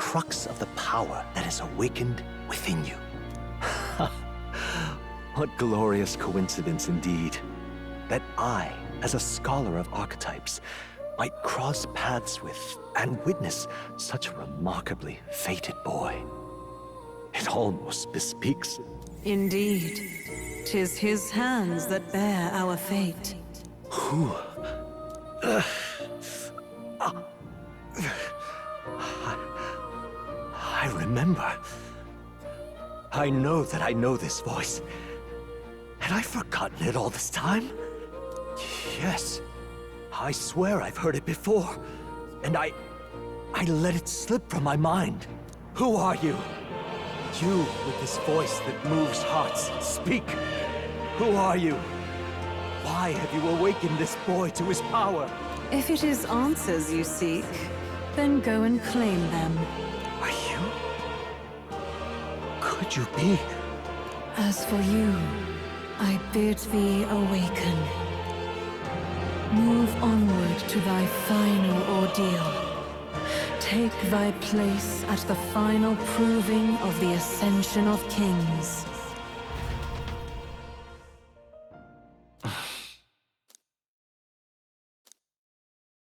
crux of the power that is awakened within you. What glorious coincidence indeed, that I, as a scholar of archetypes, might cross paths with and witness such a remarkably fated boy. It almost bespeaks. Indeed, 'tis his hands that bear our fate. Who? I remember. I know that I know this voice. Had I forgotten it all this time? Yes. I swear I've heard it before. And I let it slip from my mind. Who are you? You with this voice that moves hearts. Speak. Who are you? Why have you awakened this boy to his power? If it is answers you seek, then go and claim them. Are you? Could you be? As for you, I bid thee awaken. Move onward to thy final ordeal. Take thy place at the final proving of the Ascension of Kings.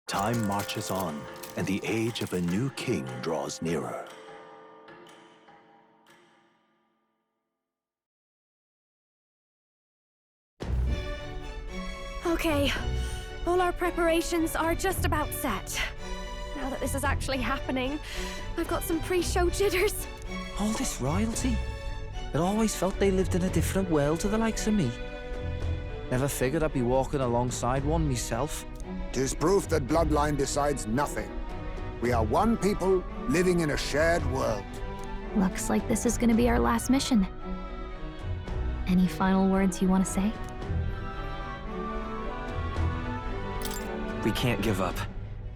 Time marches on, and the age of a new king draws nearer. Okay, all our preparations are just about set. Now that this is actually happening, I've got some pre-show jitters. All this royalty? It always felt they lived in a different world to the likes of me. Never figured I'd be walking alongside one myself. 'Tis proof that bloodline decides nothing. We are one people living in a shared world. Looks like this is gonna be our last mission. Any final words you want to say? We can't give up.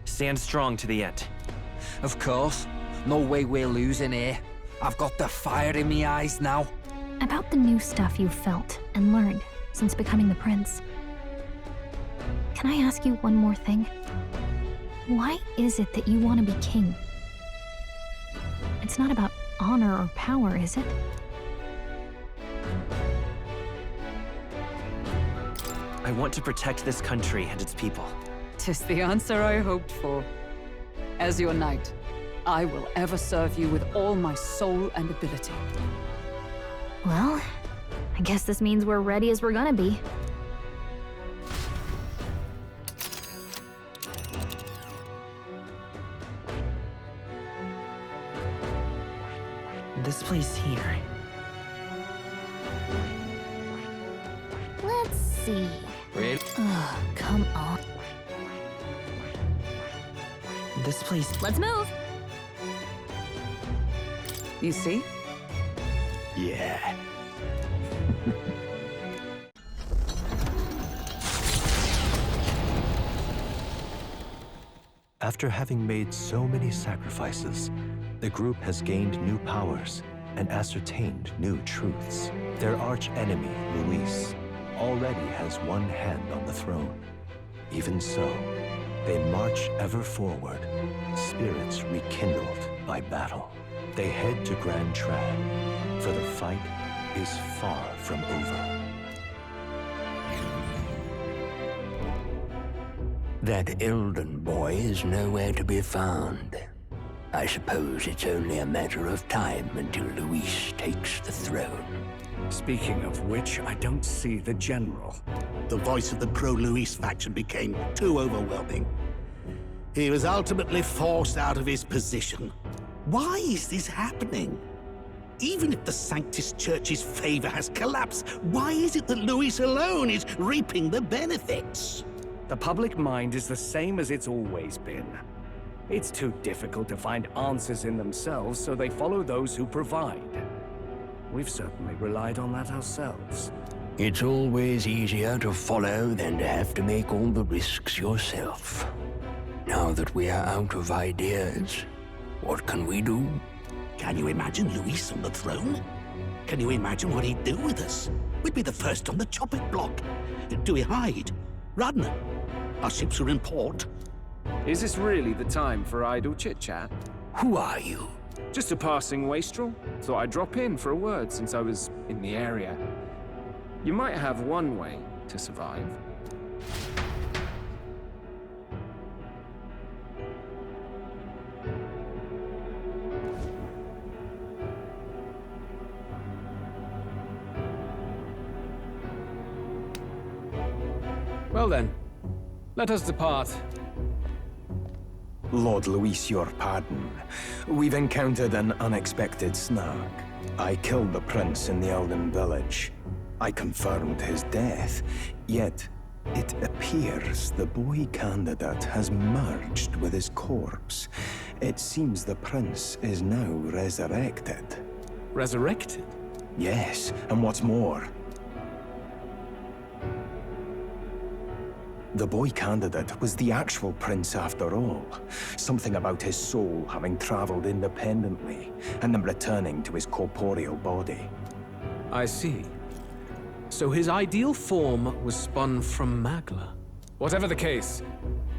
Stand strong to the end. Of course. No way we're losing here. I've got the fire in me eyes now. About the new stuff you've felt and learned since becoming the prince. Can I ask you one more thing? Why is it that you want to be king? It's not about honor or power, is it? I want to protect this country and its people. 'Tis the answer I hoped for. As your knight, I will ever serve you with all my soul and ability. Well, I guess this means we're ready as we're gonna be. This place here. Let's see. Really? Ugh, come on. This place. Let's move! You see? Yeah. After having made so many sacrifices, the group has gained new powers and ascertained new truths. Their arch-enemy, Luis, already has one hand on the throne. Even so, they march ever forward, spirits rekindled by battle. They head to Grand Trad, for the fight is far from over. That Eldon boy is nowhere to be found. I suppose it's only a matter of time until Luis takes the throne. Speaking of which, I don't see the general. The voice of the pro-Luis faction became too overwhelming. He was ultimately forced out of his position. Why is this happening? Even if the Sanctus Church's favor has collapsed, why is it that Luis alone is reaping the benefits? The public mind is the same as it's always been. It's too difficult to find answers in themselves, so they follow those who provide. We've certainly relied on that ourselves. It's always easier to follow than to have to make all the risks yourself. Now that we are out of ideas, what can we do? Can you imagine Luis on the throne? Can you imagine what he'd do with us? We'd be the first on the chopping block. Do we hide? Run? Our ships are in port. Is this really the time for idle chit-chat? Who are you? Just a passing wastrel. Thought I'd drop in for a word since I was in the area. You might have one way to survive. Well then, let us depart. Lord Luis, your pardon. We've encountered an unexpected snag. I killed the prince in the Elden village. I confirmed his death, yet it appears the boy candidate has merged with his corpse. It seems the prince is now resurrected. Resurrected? Yes, and what's more, the boy candidate was the actual prince after all. Something about his soul having traveled independently, and then returning to his corporeal body. I see. So his ideal form was spun from Magla. Whatever the case,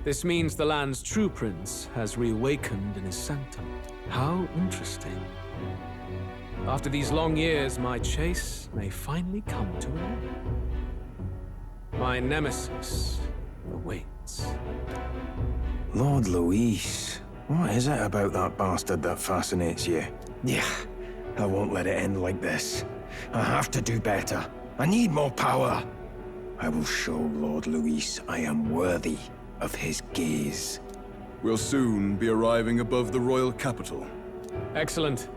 this means the land's true prince has reawakened in his sanctum. How interesting. After these long years, my chase may finally come to an end. My nemesis awaits. Lord Luis, what is it about that bastard that fascinates you? Yeah, I won't let it end like this. I have to do better. I need more power. I will show Lord Luis I am worthy of his gaze. We'll soon be arriving above the royal capital. Excellent.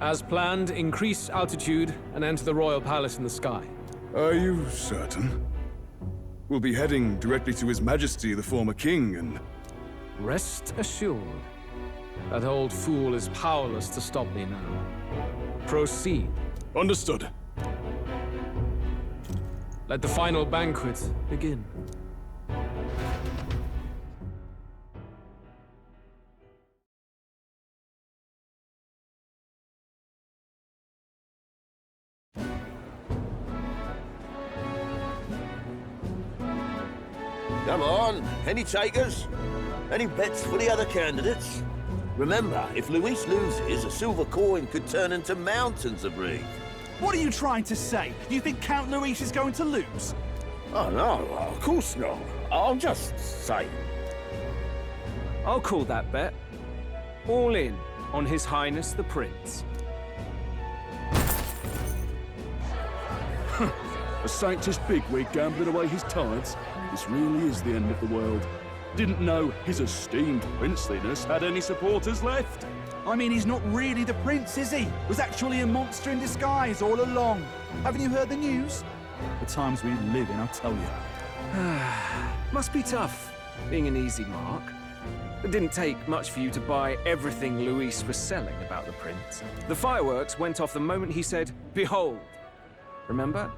As planned, increase altitude and enter the royal palace in the sky. Are you certain? We'll be heading directly to His Majesty, the former king, and... Rest assured, that old fool is powerless to stop me now. Proceed. Understood. Let the final banquet begin. Come on, any takers? Any bets for the other candidates? Remember, if Luis loses, a silver coin could turn into mountains of Reeve. What are you trying to say? You think Count Luis is going to lose? Oh, no, of course not. I'm just saying. I'll call that bet. All in on His Highness the Prince. A Sanctus bigwig gambling away his tithes? This really is the end of the world. Didn't know his esteemed princeliness had any supporters left. I mean, he's not really the prince, is he? Was actually a monster in disguise all along. Haven't you heard the news? The times we live in, I'll tell you. Must be tough, being an easy mark. It didn't take much for you to buy everything Luis was selling about the prince. The fireworks went off the moment he said, "Behold." Remember?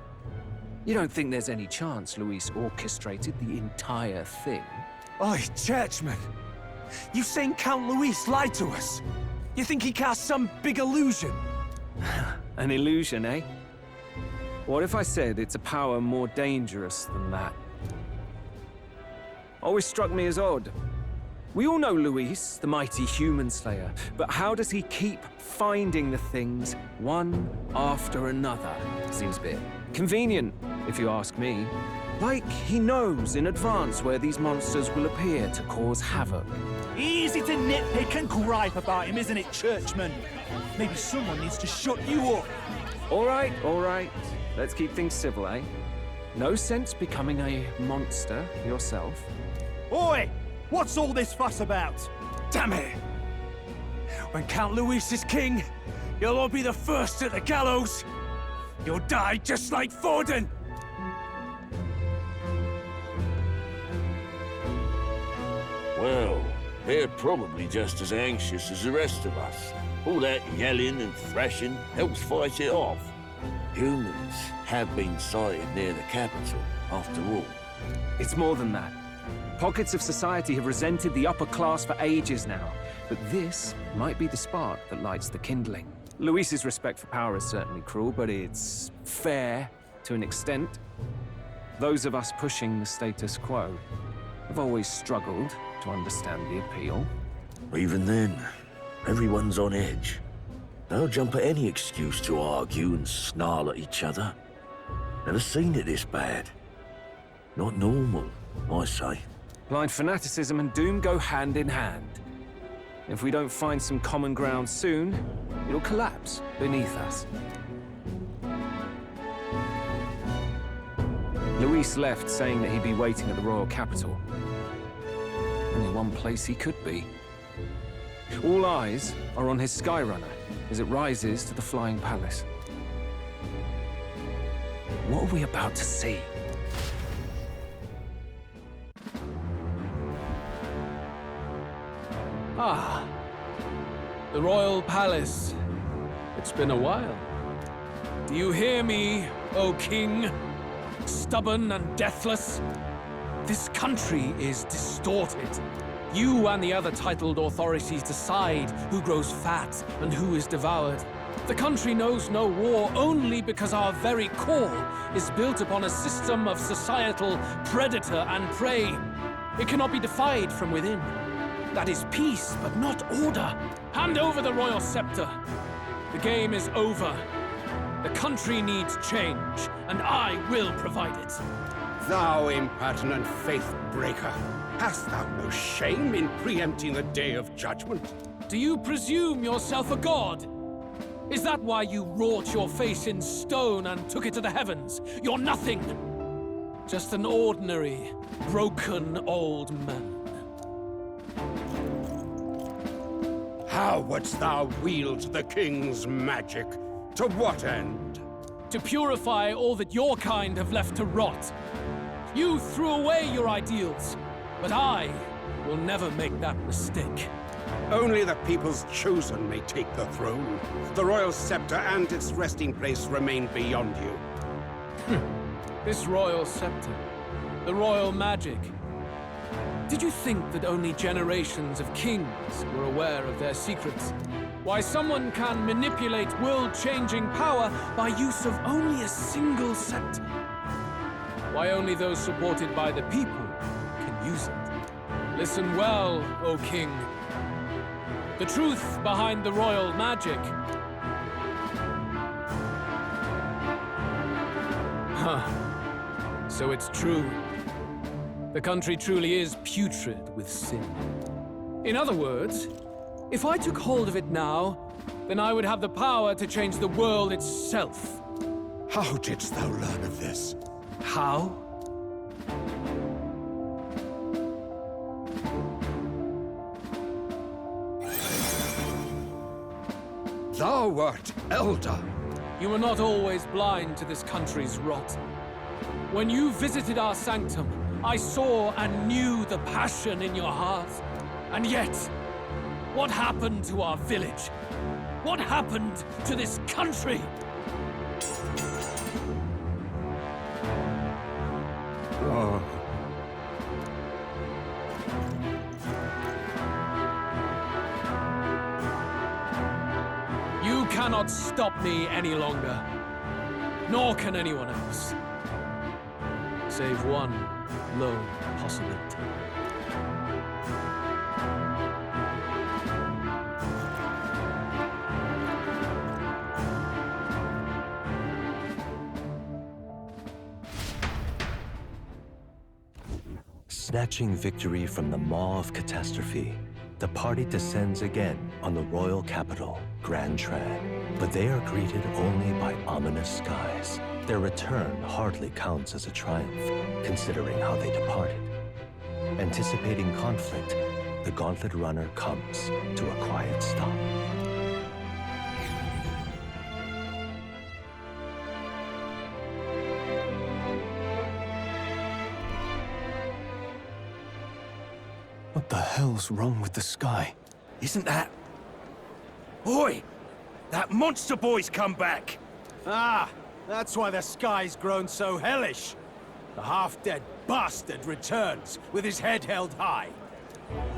You don't think there's any chance Luis orchestrated the entire thing? Oi, churchman! You saying Count Luis lied to us? You think he cast some big illusion? An illusion, eh? What if I said it's a power more dangerous than that? Always struck me as odd. We all know Luis, the mighty human slayer, but how does he keep finding the things one after another? Seems a bit convenient, if you ask me. Like he knows in advance where these monsters will appear to cause havoc. Easy to nitpick and gripe about him, isn't it, churchman? Maybe someone needs to shut you up. All right. Let's keep things civil, eh? No sense becoming a monster yourself. Oi! What's all this fuss about? Damn it! When Count Luis is king, you'll all be the first at the gallows. You'll die just like Forden. Well, they're probably just as anxious as the rest of us. All that yelling and thrashing helps fight it off. Humans have been sighted near the capital, after all. It's more than that. Pockets of society have resented the upper class for ages now, but this might be the spark that lights the kindling. Luis's respect for power is certainly cruel, but it's fair to an extent. Those of us pushing the status quo have always struggled to understand the appeal. Even then, Everyone's on edge. They'll jump at any excuse to argue and snarl at each other. Never seen it this bad. Not normal, I say. Blind fanaticism and doom go hand in hand. If we don't find some common ground soon, it'll collapse beneath us. Luis left saying that he'd be waiting at the royal capital. Only one place he could be. All eyes are on his Skyrunner as it rises to the flying palace. What are we about to see? Ah, the royal palace. It's been a while. Do you hear me, O king? Stubborn and deathless? This country is distorted. You and the other titled authorities decide who grows fat and who is devoured. The country knows no war only because our very core is built upon a system of societal predator and prey. It cannot be defied from within. That is peace, but not order. Hand over the royal scepter. The game is over. The country needs change, and I will provide it. Thou impertinent faith breaker, hast thou no shame in preempting the day of judgment? Do you presume yourself a god? Is that why you wrought your face in stone and took it to the heavens? You're nothing. Just an ordinary, broken old man. How wouldst thou wield the king's magic? To what end? To purify all that your kind have left to rot. You threw away your ideals, but I will never make that mistake. Only the people's chosen may take the throne. The royal scepter and its resting place remain beyond you. This royal scepter, the royal magic. Did you think that only generations of kings were aware of their secrets? Why someone can manipulate world-changing power by use of only a single scepter? Why only those supported by the people can use it? Listen well, O king. The truth behind the royal magic. Huh. So it's true. The country truly is putrid with sin. In other words, if I took hold of it now, then I would have the power to change the world itself. How didst thou learn of this? How? Thou wert elder. You were not always blind to this country's rot. When you visited our sanctum, I saw and knew the passion in your heart. And yet, what happened to our village? What happened to this country? Oh. You cannot stop me any longer. Nor can anyone else. Save one lone possibility. Snatching victory from the maw of catastrophe, the party descends again on the royal capital, Gran Tran. But they are greeted only by ominous skies. Their return hardly counts as a triumph, considering how they departed. Anticipating conflict, the Gauntlet Runner comes to a quiet stop. What the hell's wrong with the sky? Isn't that... Oi! That monster boy's come back! Ah, that's why the sky's grown so hellish. The half-dead bastard returns with his head held high.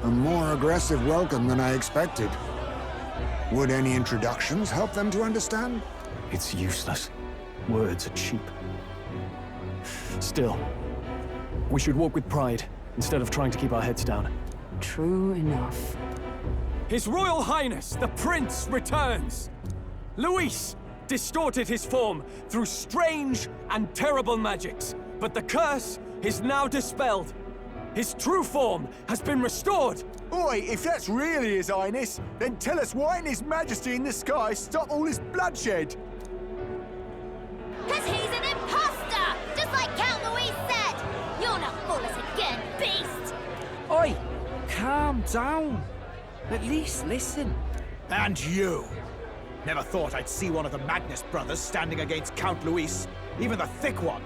A more aggressive welcome than I expected. Would any introductions help them to understand? It's useless. Words are cheap. Still, we should walk with pride instead of trying to keep our heads down. True enough. His Royal Highness, the Prince, returns! Luis distorted his form through strange and terrible magics, but the curse is now dispelled. His true form has been restored! Oi, if that's really His Highness, then tell us why in His Majesty in the sky stop all this bloodshed? Cause he's an imposter! Just like Count Luis said! You'll not fool us again, beast! Oi! Calm down. At least listen. And you! Never thought I'd see one of the Magnus brothers standing against Count Luis, even the thick one.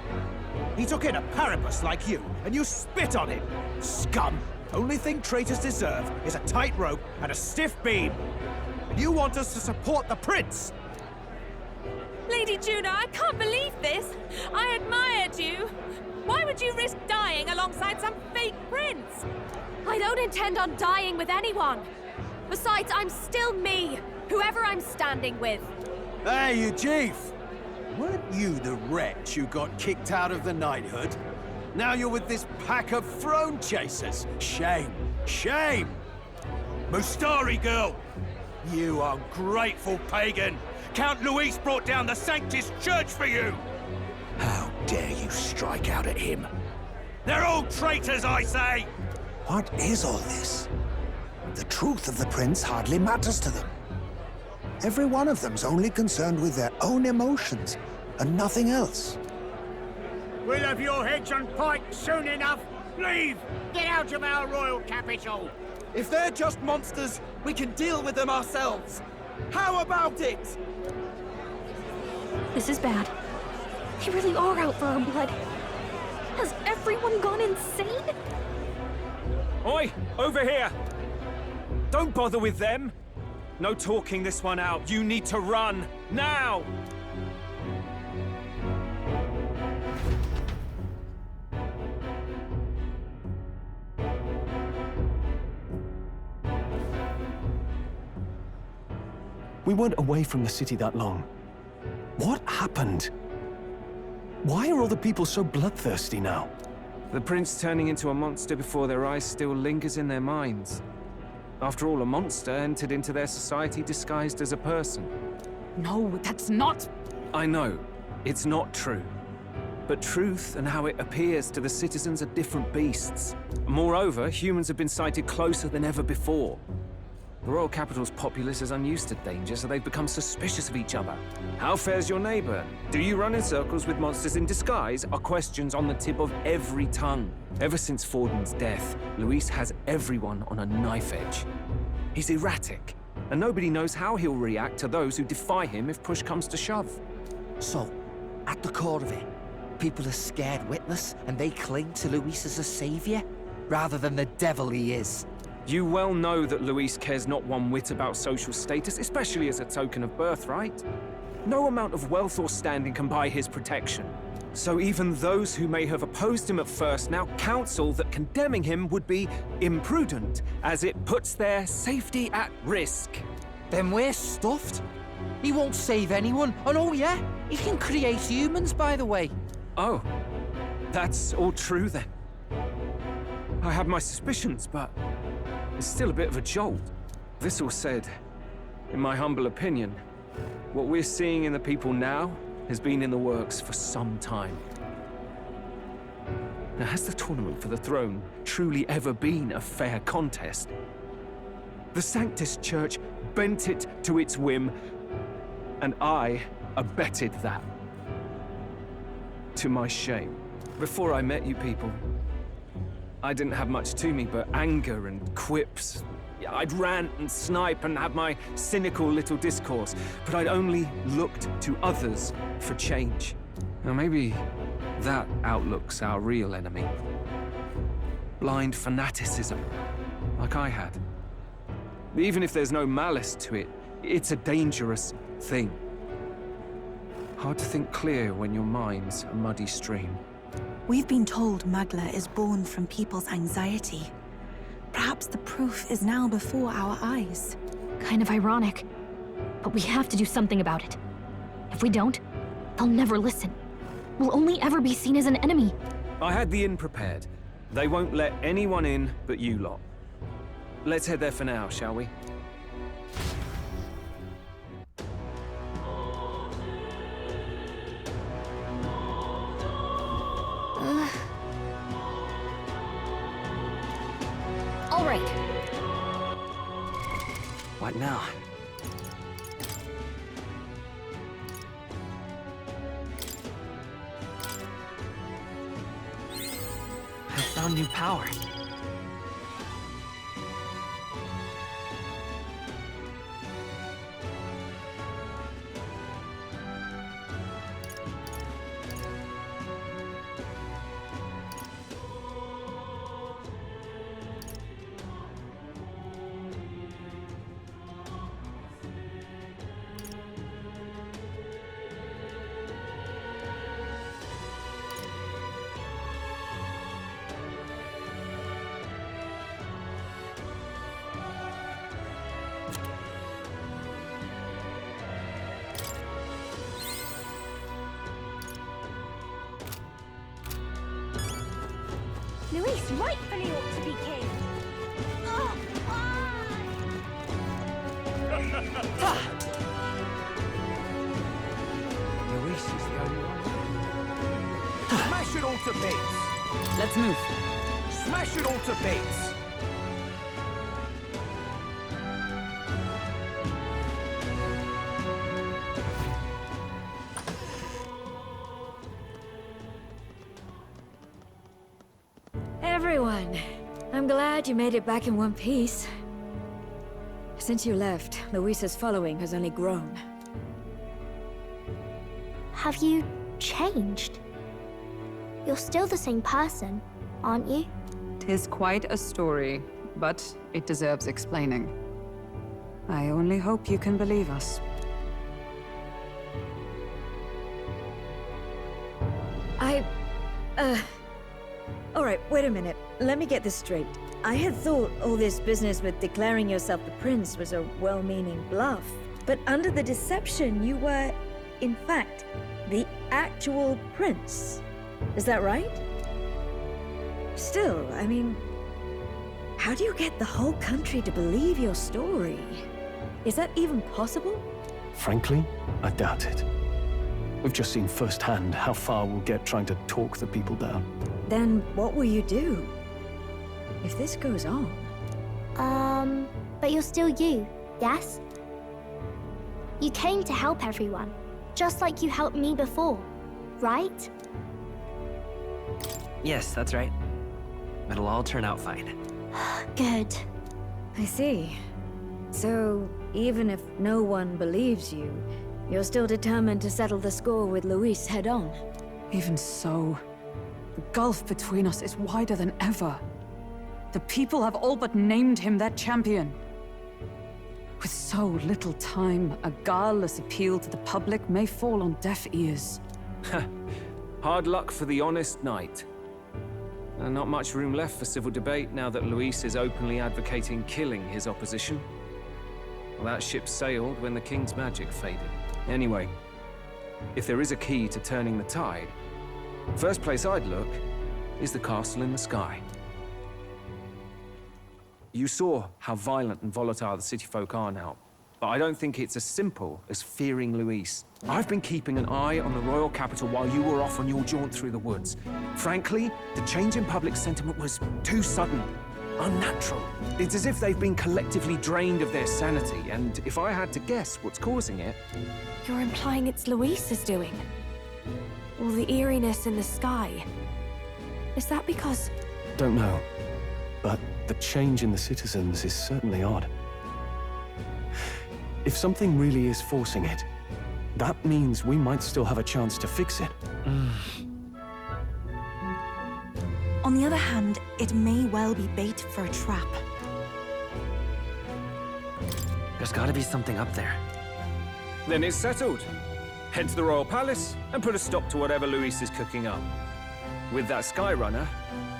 He took in a Paribus like you, and you spit on him! Scum! Only thing traitors deserve is a tight rope and a stiff beam. And you want us to support the prince! Lady Juna, I can't believe this! I admired you! Why would you risk dying alongside some fake prince? I don't intend on dying with anyone. Besides, I'm still me, whoever I'm standing with. Hey, you chief! Weren't you the wretch who got kicked out of the knighthood? Now you're with this pack of throne chasers. Shame! Shame! Mustari girl! You ungrateful pagan! Count Luis brought down the Sanctus Church for you! How dare you strike out at him? They're all traitors, I say! What is all this? The truth of the prince hardly matters to them. Every one of them's only concerned with their own emotions, and nothing else. We'll have your heads on pike soon enough. Leave! Get out of our royal capital! If they're just monsters, we can deal with them ourselves. How about it? This is bad. They really are out for our blood. Has everyone gone insane? Oi, over here! Don't bother with them. No talking this one out. You need to run, now! We weren't away from the city that long. What happened? Why are all the people so bloodthirsty now? The prince turning into a monster before their eyes still lingers in their minds. After all, a monster entered into their society disguised as a person. No, that's not... I know, it's not true. But truth and how it appears to the citizens are different beasts. Moreover, humans have been sighted closer than ever before. The royal capital's populace is unused to danger, so they've become suspicious of each other. How fares your neighbor? Do you run in circles with monsters in disguise? Are questions on the tip of every tongue. Ever since Forden's death, Luis has everyone on a knife edge. He's erratic, and nobody knows how he'll react to those who defy him if push comes to shove. So, at the core of it, people are scared witless, and they cling to Luis as a savior, rather than the devil he is. You well know that Luis cares not one whit about social status, especially as a token of birthright. No amount of wealth or standing can buy his protection. So even those who may have opposed him at first now counsel that condemning him would be imprudent, as it puts their safety at risk. Then we're stuffed. He won't save anyone, and oh yeah, he can create humans, by the way. Oh, that's all true then. I have my suspicions, but it's still a bit of a jolt. This all said, in my humble opinion, what we're seeing in the people now has been in the works for some time. Now, has the tournament for the throne truly ever been a fair contest? The Sanctus Church bent it to its whim, and I abetted that. To my shame. Before I met you people, I didn't have much to me but anger and quips. I'd rant and snipe and have my cynical little discourse, but I'd only looked to others for change. Now maybe that outlook's our real enemy. Blind fanaticism, like I had. Even if there's no malice to it, it's a dangerous thing. Hard to think clear when your mind's a muddy stream. We've been told Magla is born from people's anxiety. Perhaps the proof is now before our eyes. Kind of ironic. But we have to do something about it. If we don't, they'll never listen. We'll only ever be seen as an enemy. I had the inn prepared. They won't let anyone in but you lot. Let's head there for now, shall we? right. What now? I found new power. Luis rightfully ought to be king. Luis is the only one. Smash it all to bits! Let's move. Smash it all to bits! Everyone, I'm glad you made it back in one piece. Since you left, Luis's following has only grown. Have you changed? You're still the same person, aren't you? 'Tis quite a story, but it deserves explaining. I only hope you can believe us. Alright, wait a minute. Let me get this straight. I had thought all this business with declaring yourself the prince was a well-meaning bluff. But under the deception, you were, in fact, the actual prince. Is that right? Still, I mean, how do you get the whole country to believe your story? Is that even possible? Frankly, I doubt it. We've just seen firsthand how far we'll get trying to talk the people down. Then what will you do? If this goes on? But you're still you, yes? You came to help everyone, just like you helped me before, right? Yes, that's right. It'll all turn out fine. Good. I see. So, even if no one believes you, you're still determined to settle the score with Luis head on? Even so, the gulf between us is wider than ever. The people have all but named him their champion. With so little time, a guileless appeal to the public may fall on deaf ears. Hard luck for the honest knight. And not much room left for civil debate now that Luis is openly advocating killing his opposition. Well, that ship sailed when the king's magic faded. Anyway, if there is a key to turning the tide, first place I'd look is the castle in the sky. You saw how violent and volatile the city folk are now, but I don't think it's as simple as fearing Luis. I've been keeping an eye on the royal capital while you were off on your jaunt through the woods. Frankly, the change in public sentiment was too sudden, unnatural. It's as if they've been collectively drained of their sanity, and if I had to guess what's causing it... You're implying it's Luis's doing? All the eeriness in the sky. Is that because... Don't know, but the change in the citizens is certainly odd. If something really is forcing it, that means we might still have a chance to fix it. On the other hand, it may well be bait for a trap. There's gotta be something up there. Then it's settled. Head to the royal palace and put a stop to whatever Luis is cooking up. With that Skyrunner,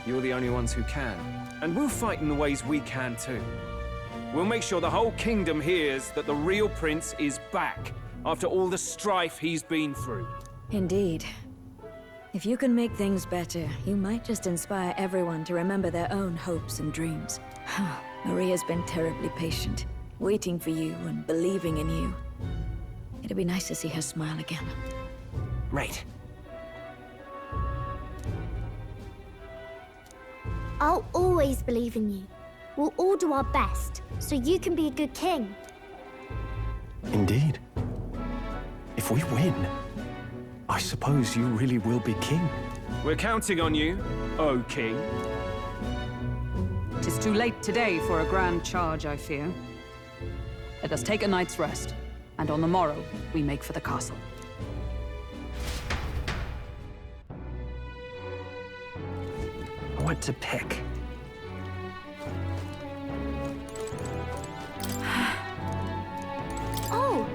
you're the only ones who can. And we'll fight in the ways we can too. We'll make sure the whole kingdom hears that the real prince is back after all the strife he's been through. Indeed. If you can make things better, you might just inspire everyone to remember their own hopes and dreams. Maria's been terribly patient, waiting for you and believing in you. It'd be nice to see her smile again. Right. I'll always believe in you. We'll all do our best, so you can be a good king. Indeed. If we win, I suppose you really will be king. We're counting on you, O King. Tis too late today for a grand charge, I fear. Let us take a night's rest, and on the morrow, we make for the castle. What to pick? Oh!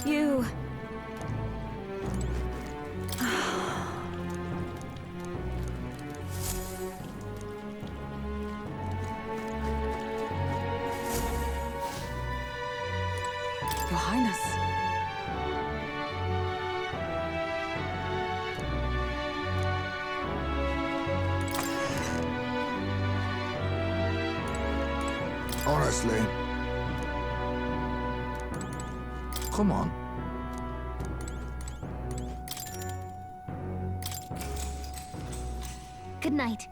You... Your Highness. Honestly. Come on. Good night.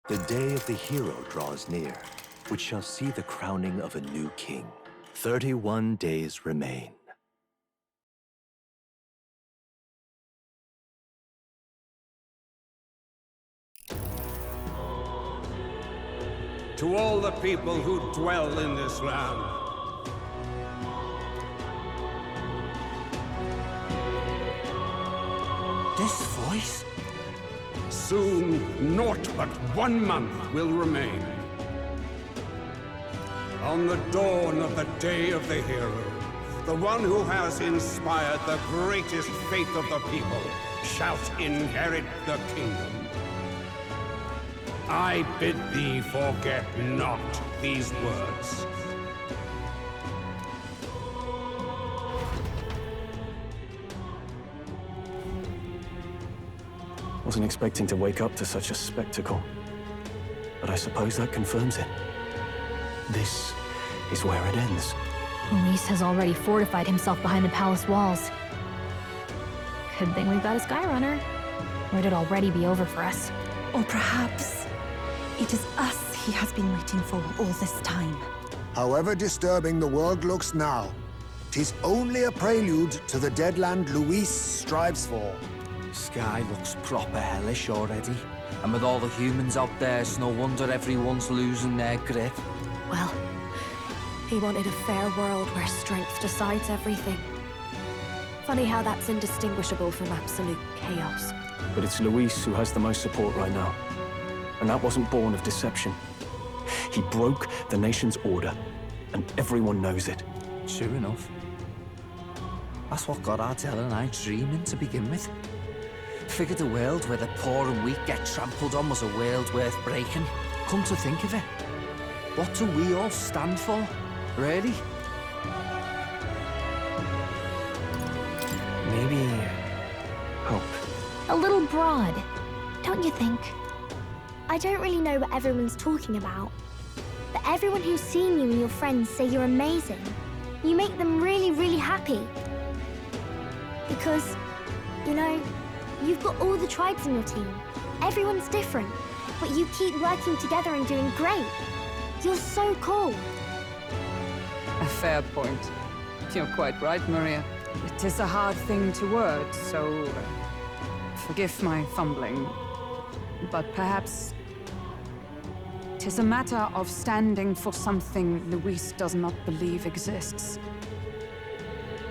The day of the hero draws near, which shall see the crowning of a new king. 31 days remain. To all the people who dwell in this land, This voice? soon naught but 1 month will remain. On the dawn of the day of the hero, the one who has inspired the greatest faith of the people shalt inherit the kingdom. I bid thee forget not these words. Wasn't expecting to wake up to such a spectacle. But I suppose that confirms it. This is where it ends. Luis has already fortified himself behind the palace walls. Good thing we've got a Skyrunner. Or it'd already be over for us. Or perhaps it is us he has been waiting for all this time. However disturbing the world looks now, 'tis only a prelude to the deadland Luis strives for. Sky looks proper hellish already. And with all the humans out there, it's no wonder everyone's losing their grip. Well, he wanted a fair world where strength decides everything. Funny how that's indistinguishable from absolute chaos. But it's Luis who has the most support right now. And that wasn't born of deception. He broke the nation's order, and everyone knows it. Sure enough. That's what got Ardell and I dreaming to begin with. Figured a world where the poor and weak get trampled on was a world worth breaking. Come to think of it, what do we all stand for, really? Maybe... hope. A little broad, don't you think? I don't really know what everyone's talking about, but everyone who's seen you and your friends say you're amazing. You make them really, really happy. Because, you know, you've got all the tribes in your team. Everyone's different, but you keep working together and doing great. You're so cool. A fair point. You're quite right, Maria. It is a hard thing to word, so... forgive my fumbling. But perhaps... 'tis a matter of standing for something Luis does not believe exists.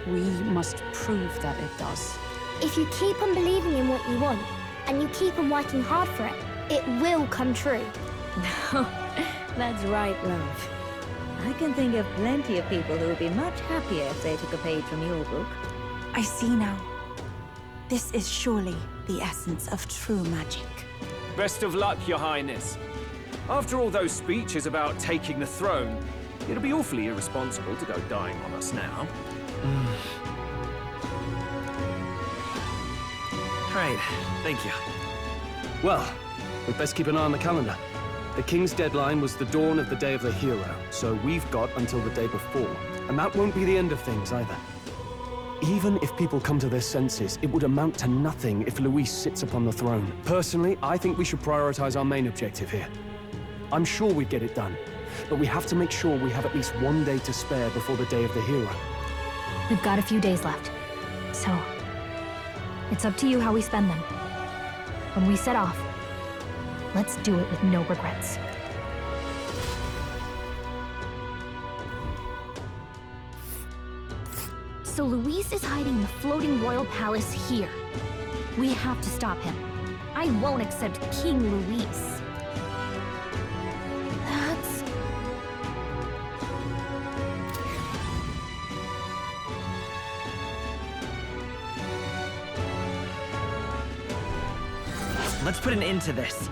We must prove that it does. If you keep on believing in what you want, and you keep on working hard for it, it will come true. That's right, love. I can think of plenty of people who would be much happier if they took a page from your book. I see now. This is surely the essence of true magic. Best of luck, Your Highness. After all those speeches about taking the throne, it'll be awfully irresponsible to go dying on us now. Right, thank you. Well, we'd best keep an eye on the calendar. The King's deadline was the dawn of the Day of the Hero, so we've got until the day before. And that won't be the end of things, either. Even if people come to their senses, it would amount to nothing if Luis sits upon the throne. Personally, I think we should prioritize our main objective here. I'm sure we'd get it done, but we have to make sure we have at least one day to spare before the Day of the Hero. We've got a few days left, so it's up to you how we spend them. When we set off, let's do it with no regrets. So Luis is hiding in the floating royal palace here. We have to stop him. I won't accept King Luis. That's... Let's put an end to this.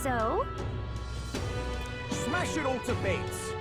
So? Smash it all to bits!